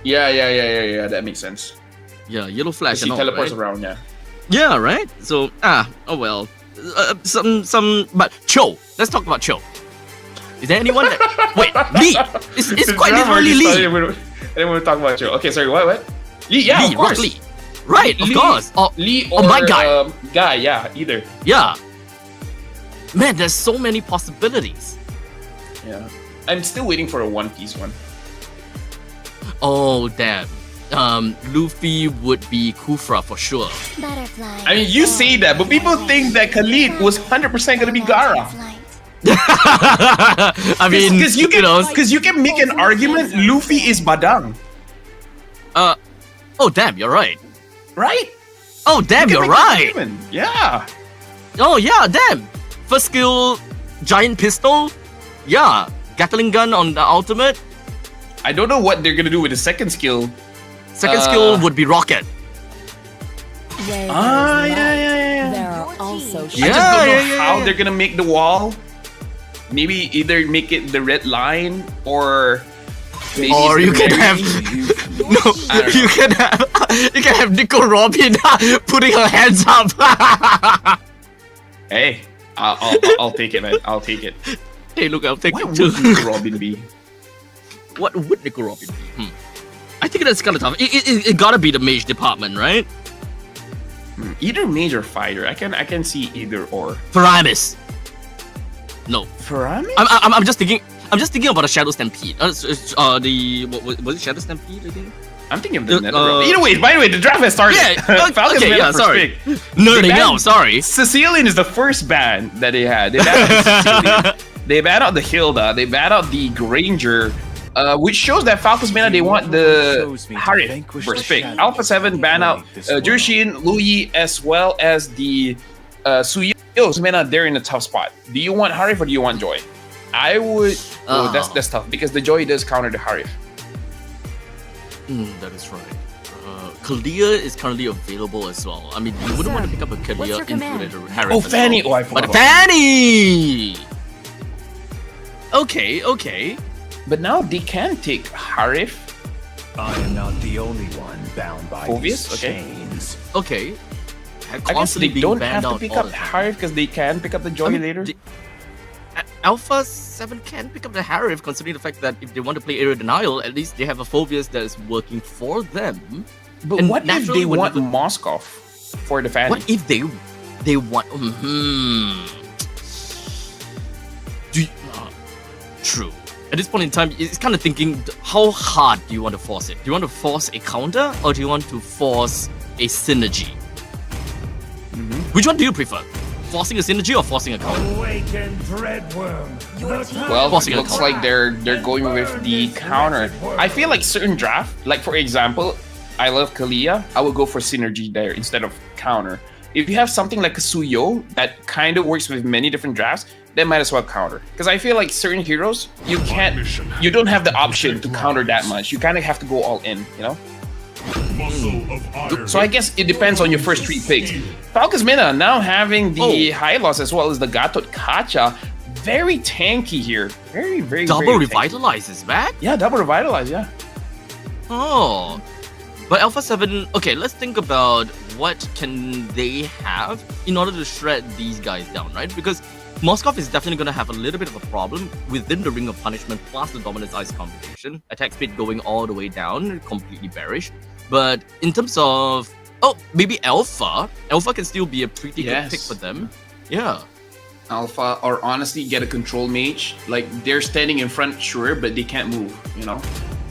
Yeah. That makes sense. Yeah, yellow flash She and all, teleports right? around, yeah. Yeah, right? So, oh well. But Cho, let's talk about Cho. Is there anyone that... Wait, Lee! It's quite literally Lee! I didn't want to talk about you. Okay, sorry, what? Lee, yeah, Lee, of course. Lee. Right, of course. Lee or my guy. Guy, yeah, either. Yeah. Man, there's so many possibilities. Yeah. I'm still waiting for a One Piece one. Oh, damn. Luffy would be Kufra for sure. Butterfly. I mean, you say that, but people think that Khalid was 100% gonna be Gaara. I mean, because you can make an argument Luffy is Badang. Oh damn, you're right. Right? Oh damn, you're right. Yeah. Oh yeah, damn. First skill, giant pistol. Yeah, Gatling gun on the ultimate. I don't know what they're gonna do with the second skill. Second skill would be rocket. Yeah. There are also I just don't know how they're gonna make the wall. Maybe either make it the red line or maybe or you can have you can have Nico Robin putting her hands up. Hey, I'll take it, man. I'll take it. Hey, look, I'll take What it too. would Nico Robin be? What would Nico Robin be? I think that's kind of tough. It gotta be the mage department, right? Either mage or fighter. I can see either or. Paramis. No. Paramis? I'm just thinking. I'm just thinking about the Shadow Stampede. Was it Shadow Stampede? I think. I'm thinking of the Netherrealm. Either way, by the way, the draft has started. Yeah. Falcon's okay. Yeah. Sorry. Nerding out. Sorry. Sicilian is the first ban that they had. They banned Sicilian. They banned out the Hilda. They banned out the Granger. Which shows that Falcons Mena, they want the Harif first pick. Alpha 7 ban out Jushin, Louis, as well as the Suyo. Mena, they're in a tough spot. Do you want Harif or do you want Joy? I would... that's tough because the Joy does counter the Harif. That is right. Kalia is currently available as well. I mean, you wouldn't want to pick up a Kalia into the Harif. Oh, Fanny! Oh, I forgot. But Fanny! Okay. But now they can take Harif. I am not the only one bound by Phobius? these chains. Okay. I guess they don't have to pick up Harif because they can pick up the Joy later. Alpha 7 can pick up the Harif, considering the fact that if they want to play Area Denial, at least they have a Phobius that is working for them. But what if they want Moskov for the Fanny? What if they want... True. At this point in time, it's kind of thinking, how hard do you want to force it? Do you want to force a counter, or do you want to force a synergy? Which one do you prefer? Forcing a synergy or forcing a counter? Awaken Dreadworm. Well, it looks like they're going with the counter. I feel like certain draft, like for example, I love Kalia, I would go for synergy there instead of counter. If you have something like a Suyo that kind of works with many different drafts, then might as well counter. Because I feel like certain heroes, you don't have the option to counter that much. You kind of have to go all in, you know? So I guess it depends on your first 3 picks. Falcons Mena now having the Hylos as well as the Gatot Kacha. Very tanky here. Very Double very Revitalize is back? Yeah, double Revitalize, yeah. Oh. But Alpha 7, okay, let's think about what can they have in order to shred these guys down, right? Because Moskov is definitely going to have a little bit of a problem within the Ring of Punishment plus the Dominance Ice combination. Attack speed going all the way down, completely bearish. But in terms of... Oh, maybe Alpha. Alpha can still be a pretty good pick for them. Yeah. Alpha, or honestly, get a control mage. Like, they're standing in front, sure, but they can't move, you know?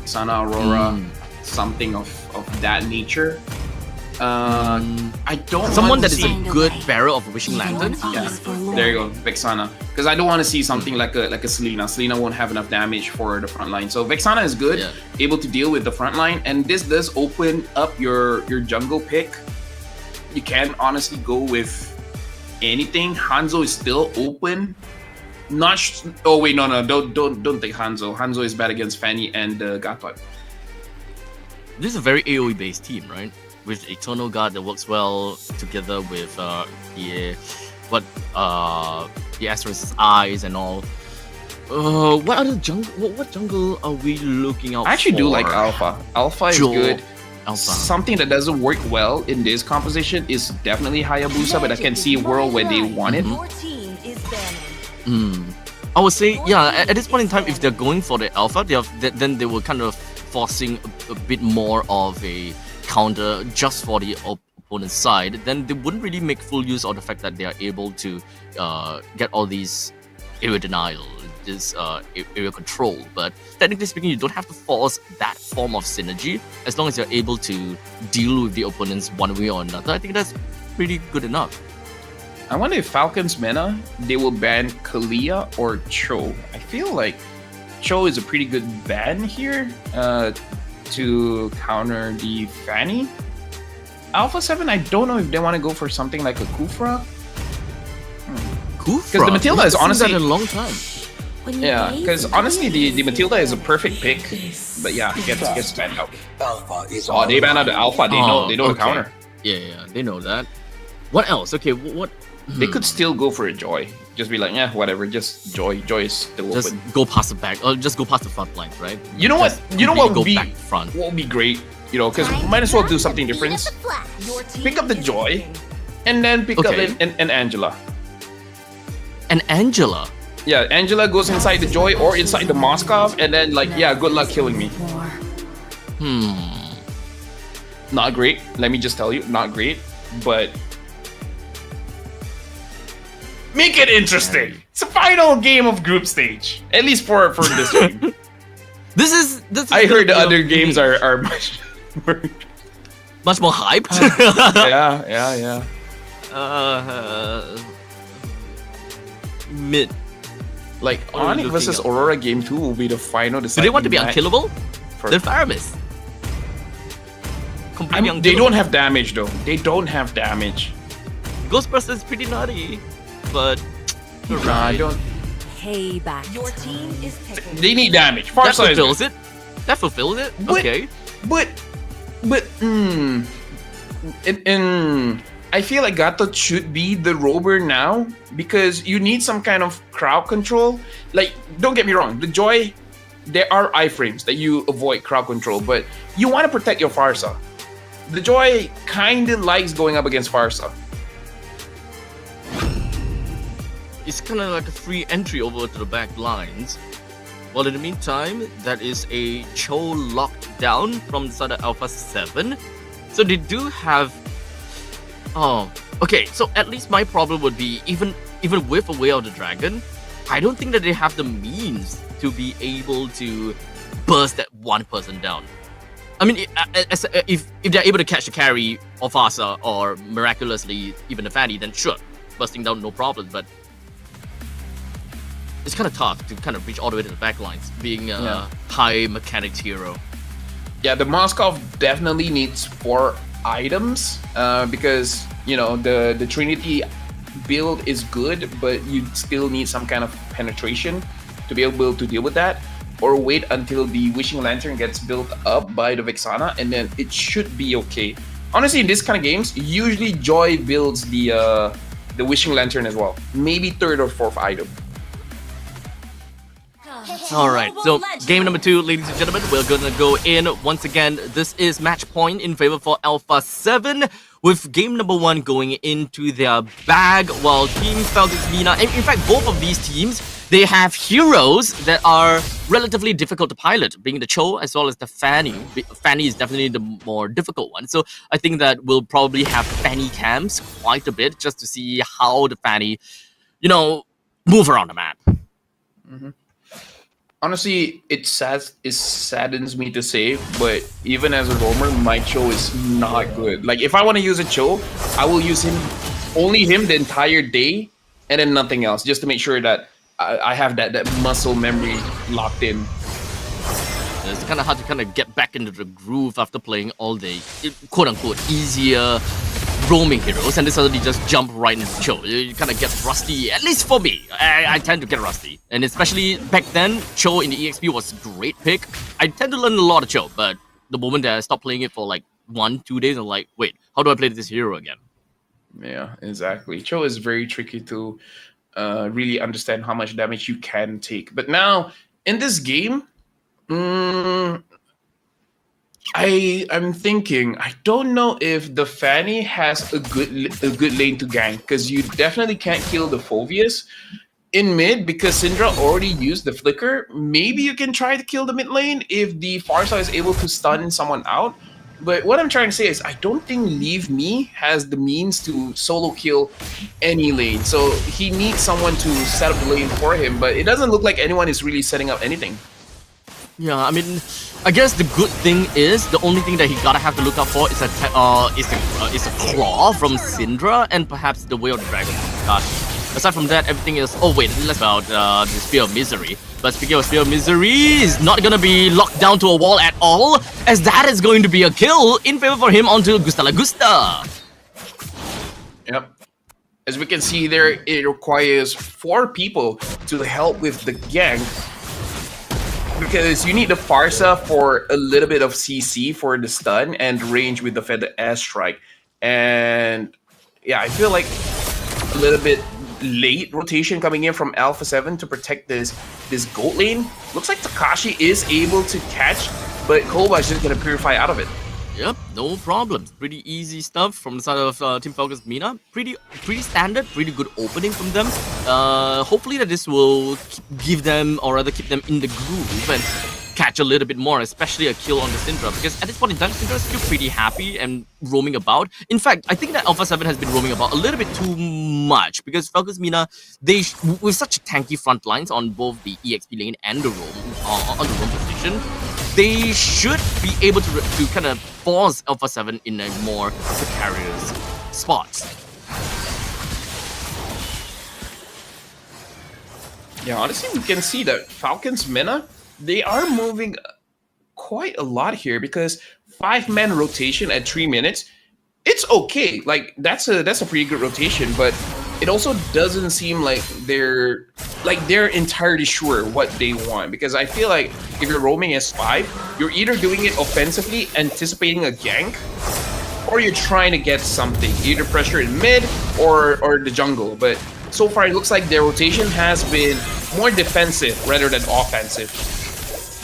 Sana, Aurora, something of that nature. I don't Someone want that to is see... a good barrel of Wishing Lantern. Yeah, there you go, Vexana. Because I don't want to see something like a Selena. Selena won't have enough damage for the front line. So Vexana is good, able to deal with the front line, and this does open up your jungle pick. You can honestly go with anything. Hanzo is still open. Oh wait, no, don't take Hanzo. Hanzo is bad against Fanny and Gatot. This is a very AoE based team, right? With Eternal Guard that works well together with the Asterisk's eyes and all. What other jungle? What jungle are we looking out for? I actually do like Alpha. Alpha is Joe. good. Alpha. Something that doesn't work well in this composition is definitely Hayabusa, but I can see a world where they want it. Your team is banning. I would say, yeah, at this point in time, if they're going for the alpha, then they were kind of forcing a bit more of a counter just for the opponent's side. Then they wouldn't really make full use of the fact that they are able to get all these area denial, this area control. But technically speaking, you don't have to force that form of synergy as long as you're able to deal with the opponents one way or another. I think that's pretty good enough. I wonder if Falcon's Mena, they will ban Kalia or Cho. I feel like Cho is a pretty good ban here to counter the Fanny. Alpha 7, I don't know if they want to go for something like a Kufra. Kufra? Because the Matilda is honestly... a long time. Yeah, because honestly, the Matilda is a perfect pick. But yeah, it gets banned out. Oh, they banned out the Alpha. They know the counter. Yeah, they know that. What else? Okay, what? They could still go for a Joy. Just be like, yeah, whatever. Just Joy. Joy is still just open. go past the back, or just go past the front lines, right? You know what? You know what would be back front. what would be great? You know, because might as well do something different. Your team Pick up the is Joy, banning. and then pick up Okay. an Angela. And Angela. Yeah, Angela goes inside the Joy or inside the Moskov, and then like, yeah, good luck killing me. Not great. Let me just tell you, not great. But make it interesting. It's a final game of group stage, at least for this game. This is I heard the gonna other be games are much more. much more hyped. Yeah. Mid. Like What are we Onyx looking versus at? Aurora game 2 will be the final. Do they want to be match unkillable? for- Then Faramis. Completely unkillable. They don't have damage though. They don't have damage. Ghostbuster is pretty nutty, but you're Nah, right. don't. Payback. Your team is picking. They need damage. That Farsight is fulfills it. That fulfills it. But- Okay. But, I feel like Gatot should be the rover now because you need some kind of crowd control. Like, don't get me wrong, the Joy, there are iframes that you avoid crowd control, but you want to protect your Farsa. The Joy kind of likes going up against Farsa. It's kind of like a free entry over to the back lines. Well, in the meantime, that is a Cho locked down from the side of Alpha 7. So they do have... Oh, okay. So at least my problem would be, even with a Way of the Dragon, I don't think that they have the means to be able to burst that one person down. I mean, if they're able to catch the carry of Asa or miraculously even the Fanny, then sure, bursting down no problem. But it's kind of tough to kind of reach all the way to the back lines, being a high mechanics hero. Yeah, the Moskov definitely needs 4 items because, you know, the Trinity build is good, but you still need some kind of penetration to be able to deal with that. Or wait until the Wishing Lantern gets built up by the Vexana, and then it should be okay. Honestly, in this kind of games, usually Joy builds the Wishing Lantern as well. Maybe 3rd or 4th item. Alright, so game number 2, ladies and gentlemen, we're gonna go in. Once again, this is match point in favor for Alpha 7, with game number 1 going into their bag, while Team Falcons Mina, and in fact, both of these teams, they have heroes that are relatively difficult to pilot, being the Cho as well as the Fanny. Fanny is definitely the more difficult one, so I think that we'll probably have Fanny camps quite a bit, just to see how the Fanny, you know, move around the map. Honestly, it saddens me to say, but even as a roamer, my Cho is not good. Like, if I want to use a Cho, I will use only him the entire day, and then nothing else, just to make sure that I have that muscle memory locked in. It's kind of hard to kind of get back into the groove after playing all day, quote-unquote, easier roaming heroes, and they suddenly just jump right into Cho. You kind of get rusty, at least for me. I tend to get rusty. And especially back then, Cho in the EXP was a great pick. I tend to learn a lot of Cho, but the moment that I stopped playing it for like 1-2 days, I'm like, wait, how do I play this hero again? Yeah, exactly. Cho is very tricky to really understand how much damage you can take. But now in this game, I'm thinking I don't know if the Fanny has a good lane to gank, because you definitely can't kill the Phoveus in mid because Syndra already used the flicker. Maybe you can try to kill the mid lane if the Farsa is able to stun someone out. But what I'm trying to say is I don't think Leave Me has the means to solo kill any lane. So he needs someone to set up the lane for him, but it doesn't look like anyone is really setting up anything. Yeah, I mean, I guess the good thing is the only thing that he gotta have to look out for is a claw from Syndra and perhaps the Way of the Dragon from Kakashi. Aside from that, everything is. Oh wait, let's about the Spear of Misery. But speaking of Spear of Misery, is not gonna be locked down to a wall at all, as that is going to be a kill in favor for him onto Gusta La Gusta. Yep. As we can see there, it requires 4 people to help with the gank, because you need the Farsa for a little bit of CC for the stun and range with the Feather Airstrike. And yeah, I feel like a little bit late rotation coming in from Alpha 7 to protect this gold lane. Looks like Takashi is able to catch, but Koba is just gonna purify out of it. Yep, no problems. Pretty easy stuff from the side of Team Falcons Mina. Pretty standard, pretty good opening from them. Hopefully that this will give them, or rather keep them in the groove and catch a little bit more, especially a kill on the Syndra, because at this point in time, Syndra is still pretty happy and roaming about. In fact, I think that Alpha 7 has been roaming about a little bit too much, because Falcons Mina, with such tanky front lines on both the EXP lane and the roam, on the roam position, they should be able to kind of force Alpha 7 in a more precarious spot. Yeah, honestly, we can see that Falcons Mina, they are moving quite a lot here, because 5-man rotation at 3 minutes, it's okay. Like that's a pretty good rotation, but it also doesn't seem like they're entirely sure what they want, because I feel like if you're roaming S5, you're either doing it offensively, anticipating a gank, or you're trying to get something, either pressure in mid or the jungle. But so far it looks like their rotation has been more defensive rather than offensive.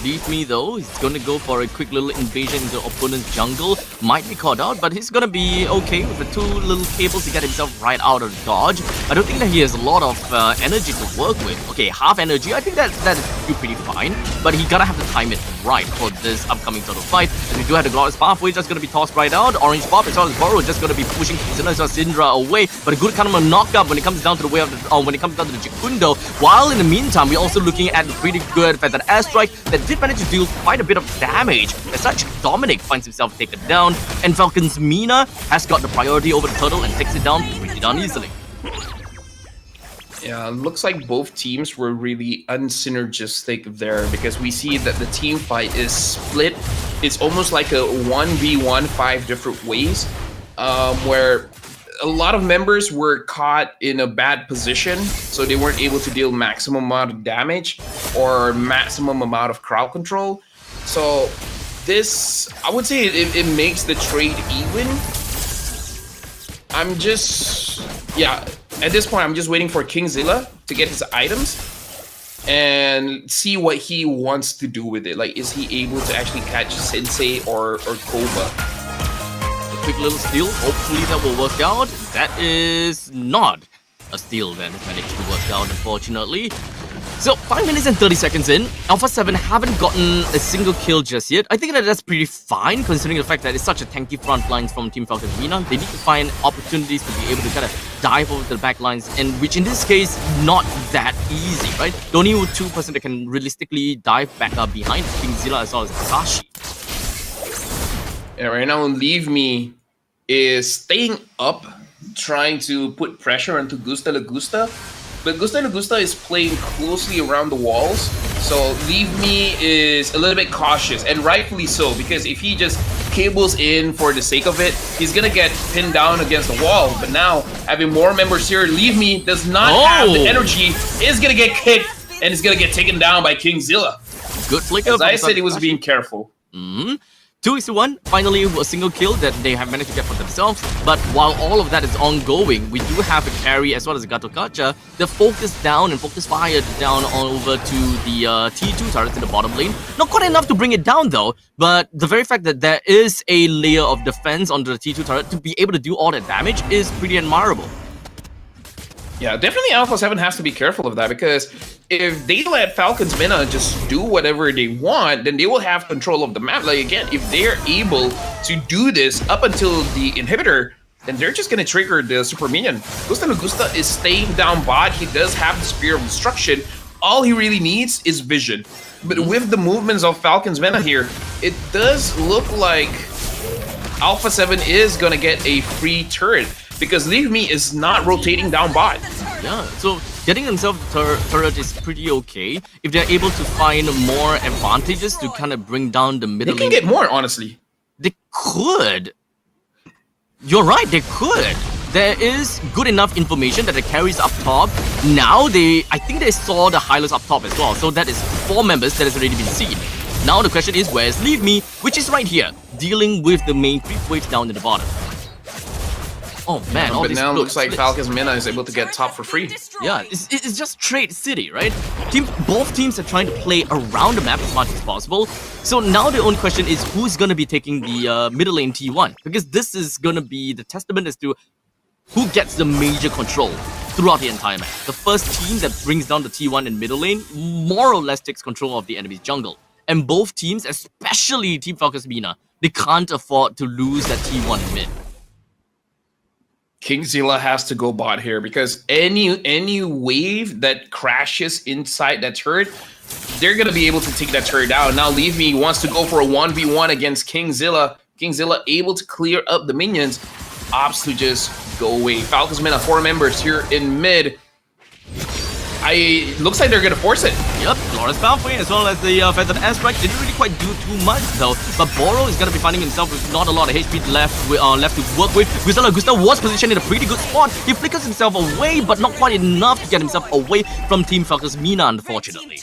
Leave Me though, he's gonna go for a quick little invasion into opponent's jungle. Might be caught out, but he's gonna be okay with the 2 little cables to get himself right out of the dodge. I don't think that he has a lot of energy to work with. Okay, half energy, I think that is still pretty fine, but he gotta have to time it right for this upcoming sort of fight. And we do have the Glorious Pathway just gonna be tossed right out. Orange Pop as well as Borrow just gonna be pushing Syndra away, but a good kind of a knockup when it comes down to the way of the when it comes down to the Jikundo. While in the meantime, we're also looking at the pretty good Feather Airstrike that did manage to deal quite a bit of damage. As such, Dominic finds himself taken down, and Falcons Mina has got the priority over the turtle and takes it down pretty darn easily. Yeah, looks like both teams were really unsynergistic there, because we see that the team fight is split. It's almost like a 1v1 5 different ways, where a lot of members were caught in a bad position, so they weren't able to deal maximum amount of damage or maximum amount of crowd control. So this, I would say it makes the trade even. At this point, I'm just waiting for Kingzilla to get his items and see what he wants to do with it. Like, is he able to actually catch Sensei or Koba? Quick little steal, hopefully that will work out. That is not a steal that has managed to work out, unfortunately. So 5 minutes and 30 seconds in, Alpha 7 haven't gotten a single kill just yet. I think that that's pretty fine, considering the fact that it's such a tanky front lines from Team Falcons Mina. They need to find opportunities to be able to kind of dive over the back lines, and which in this case, not that easy, right? The only 2% that can realistically dive back behind Kingzilla as well as Takashi. Yeah, right now, Leave Me is staying up, trying to put pressure onto Gusta La Gusta, but Gusta La Gusta is playing closely around the walls, so Leave Me is a little bit cautious, and rightfully so, because if he just cables in for the sake of it, he's gonna get pinned down against the wall. But now, having more members here, Leave Me does not have the energy, is gonna get kicked, and is gonna get taken down by Kingzilla. Good flicker. As I said, he was being careful. 2-1, finally a single kill that they have managed to get for themselves. But while all of that is ongoing, we do have a carry as well as a Gato Kacha. They're focused down and focus fired down over to the T2 turrets in the bottom lane. Not quite enough to bring it down though, but the very fact that there is a layer of defense onto the T2 turret to be able to do all that damage is pretty admirable. Yeah, definitely Alpha 7 has to be careful of that, because if they let Falcons Mina just do whatever they want, then they will have control of the map. Like, again, if they're able to do this up until the inhibitor, then they're just going to trigger the super minion. Gusta Gusta is staying down bot. He does have the Spear of Destruction. All he really needs is vision. But with the movements of Falcons Mina here, it does look like Alpha 7 is going to get a free turret, because Leave Me is not rotating down bot. Yeah, so getting themselves turret is pretty okay. If they're able to find more advantages to kind of bring down the middle They can lane, get more, honestly. they could. You're right, they could. There is good enough information that the carries up top. Now I think they saw the Hylos up top as well. So that is 4 members that has already been seen. Now the question is, where's Leave Me, which is right here, dealing with the main creep waves down in the bottom. Oh man, all But these now it looks splits. like Falcons Mina is able to get top for free. Yeah, it's just trade city, right? Both teams are trying to play around the map as much as possible. So now the only question is who's going to be taking the middle lane T1, because this is going to be the testament as to who gets the major control throughout the entire map. The first team that brings down the T1 in middle lane more or less takes control of the enemy's jungle. And both teams, especially Team Falcons Mina, they can't afford to lose that T1 in mid. Kingzilla has to go bot here, because any wave that crashes inside that turret, they're going to be able to take that turret down. Now Leave Me wants to go for a 1v1 against Kingzilla. Kingzilla able to clear up the minions. Opts to just go away. Falcons Mina, 4 members here in mid. Looks like they're going to force it. Yep, Glorious Pathway as well as the Feathered Airstrike didn't really quite do too much though. But Boro is going to be finding himself with not a lot of HP left to work with. Gusta was positioned in a pretty good spot. He flickers himself away, but not quite enough to get himself away from Team Falcons Mina, unfortunately.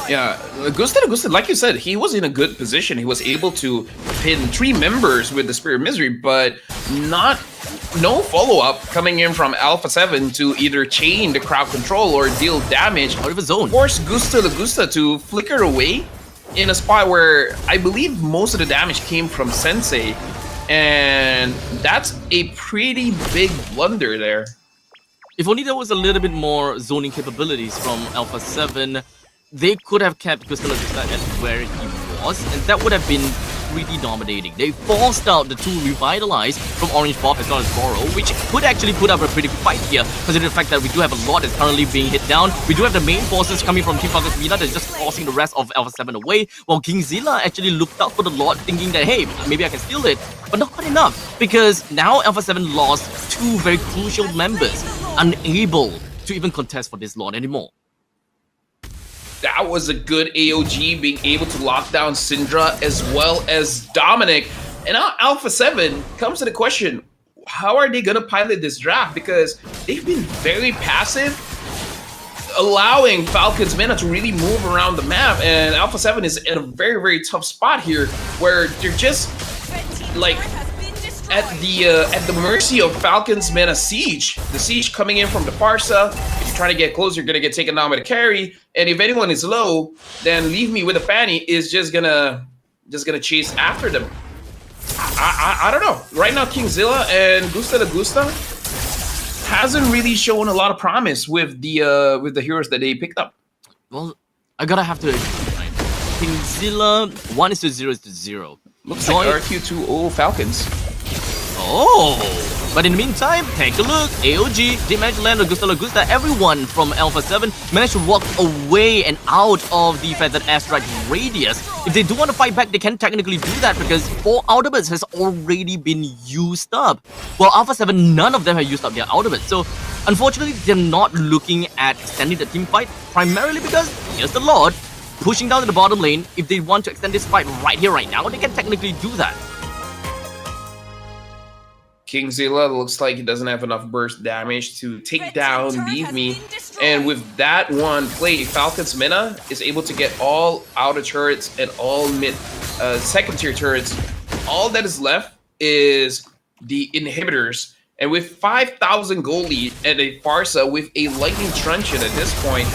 Yeah, Gusta, like you said, he was in a good position. He was able to pin 3 members with the Spirit of Misery, but no follow-up coming in from Alpha 7 to either chain the crowd control or deal damage. Out of his zone. Force Gusta to flicker away in a spot where I believe most of the damage came from Sensei. And that's a pretty big blunder there. If only there was a little bit more zoning capabilities from Alpha 7, they could have kept Gusta at where he was, and that would have been pretty dominating. They forced out the 2 Revitalize from Orange Bob as well as Boro, which could actually put up a pretty good fight here, considering the fact that we do have a lot that's currently being hit down. We do have the main forces coming from Team Falcons Mina that's just forcing the rest of Alpha 7 away, while Kingzilla actually looked out for the Lord, thinking that, hey, maybe I can steal it, but not quite enough, because now Alpha 7 lost 2 very crucial members, unable to even contest for this Lord anymore. That was a good AOG, being able to lock down Syndra as well as Dominic. And now Alpha 7 comes to the question, how are they going to pilot this draft? Because they've been very passive, allowing Falcons Mina to really move around the map. And Alpha 7 is in a very, very tough spot here, where they're just like at the mercy of Falcons Mina Siege. The Siege coming in from the Parsa. If you're trying to get close, you're gonna get taken down by the carry. And if anyone is low, then Leave Me with a Fanny is just gonna chase after them. I don't know. Right now, Kingzilla and Gusta hasn't really shown a lot of promise with the heroes that they picked up. Well, I gotta have to agree, right? Kingzilla 1:0 Looks like RQ2O Falcons. Oh, but in the meantime, take a look. AOG did manage to land on Gusta. Everyone from Alpha 7 managed to walk away and out of the Feathered Airstrike radius. If they do want to fight back, they can technically do that because 4 ultimates has already been used up. While Alpha 7, none of them have used up their ultimates. So, unfortunately, they're not looking at extending the team fight, primarily because here's the Lord pushing down to the bottom lane. If they want to extend this fight right here, right now, they can technically do that. Kingzilla looks like he doesn't have enough burst damage to take down Leave Me. And with that one play, Falcons Mina is able to get all outer turrets and all mid second tier turrets. All that is left is the inhibitors. And with 5,000 gold lead and a Farsa with a lightning truncheon at this point,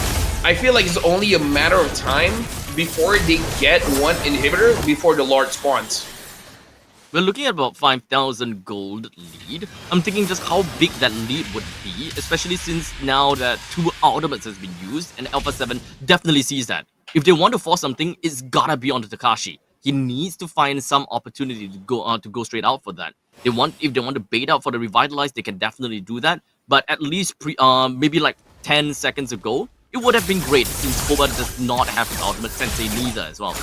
I feel like it's only a matter of time before they get one inhibitor before the Lord spawns. We're looking at about 5,000 gold lead. I'm thinking just how big that lead would be, especially since now that 2 ultimates has been used, and Alpha 7 definitely sees that. If they want to force something, it's gotta be onto Takashi. He needs to find some opportunity to go straight out for that. If they want to bait out for the revitalize, they can definitely do that. But at least maybe like 10 seconds ago, it would have been great since Koba does not have his ultimate, Sensei neither as well.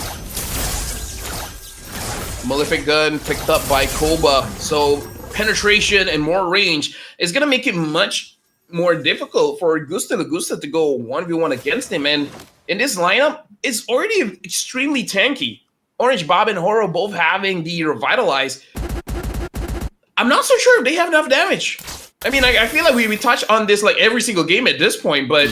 Malefic Gun picked up by Koba, so penetration and more range is going to make it much more difficult for Gusta to go 1v1 against him. And in this lineup, it's already extremely tanky. Orange Bob and Horo both having the Revitalize. I'm not so sure if they have enough damage. I mean, I feel like we touch on this like every single game at this point, but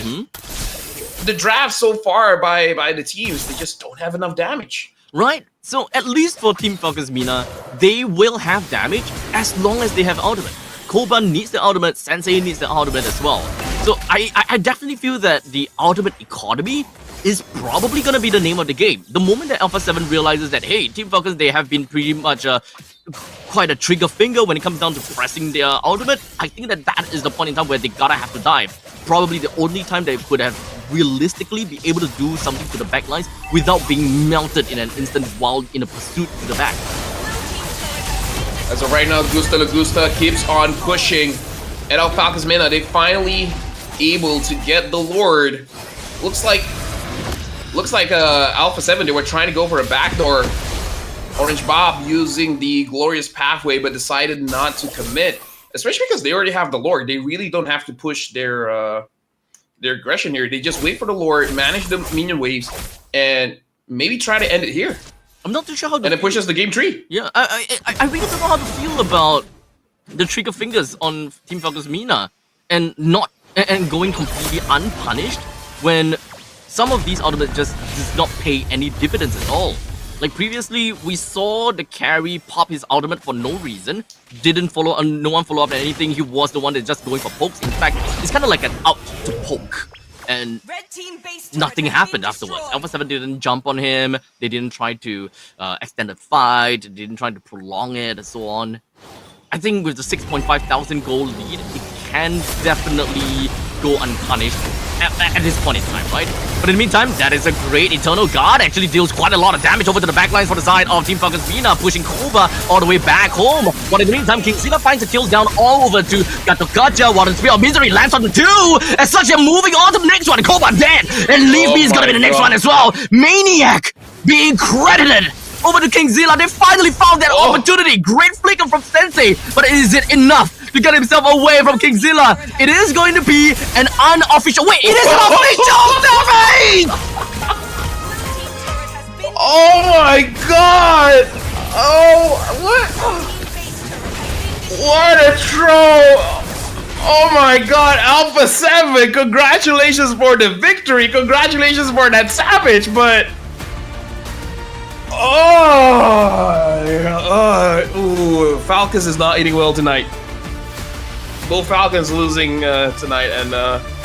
the draft so far by the teams, they just don't have enough damage. Right? So at least for Team Falcons Mina, they will have damage as long as they have ultimate. Koba needs the ultimate, Sensei needs the ultimate as well. So I definitely feel that the ultimate economy is probably going to be the name of the game. The moment that Alpha 7 realizes that, hey, Team Falcons, they have been pretty much quite a trigger finger when it comes down to pressing their ultimate, I think that is the point in time where they gotta have to dive. Probably the only time they could have realistically be able to do something to the backlines without being melted in an instant while in a pursuit to the back. As of right now, Gusta keeps on pushing. And Alpha Falcons Mina, they finally able to get the Lord. Looks like Alpha 7, they were trying to go for a backdoor. Orange Bob using the glorious pathway, but decided not to commit, especially because they already have the Lord. They really don't have to push their aggression here. They just wait for the Lord, manage the minion waves, and maybe try to end it here. I'm not too sure how to... And it pushes the game tree. Yeah, I really don't know how to feel about the trigger fingers on Team Falcons Mina and going completely unpunished when some of these ultimates just does not pay any dividends at all. Like previously, we saw the carry pop his ultimate for no reason. Didn't follow, no one follow up on anything. He was the one that's just going for pokes. In fact, it's kind of like an out to poke. And nothing happened afterwards. Alpha 7 didn't jump on him. They didn't try to extend the fight. They didn't try to prolong it and so on. I think with the 6,500 gold lead, it can definitely go unpunished at this point in time, right? But in the meantime, that is a great Eternal Guard. Actually deals quite a lot of damage over to the backlines for the side of Team Falcons Mina, pushing Koba all the way back home. But in the meantime, Kingzilla finds the kills down all over to Gatokacha, while the Spear of Misery lands on the 2. As such, they're moving on to the next one. Koba dead, and Leafy is gonna be the next one as well. Maniac being credited over to Kingzilla. They finally found that opportunity. Great flicker from Sensei, but is it enough to get himself away from Kingzilla? It is going to be an unofficial... Wait, it is an official damage! Oh my god! Oh, what a troll! Oh my god, Alpha 7! Congratulations for the victory! Congratulations for that savage, but... Ooh, Falcons is not eating well tonight. Both Falcons losing tonight, and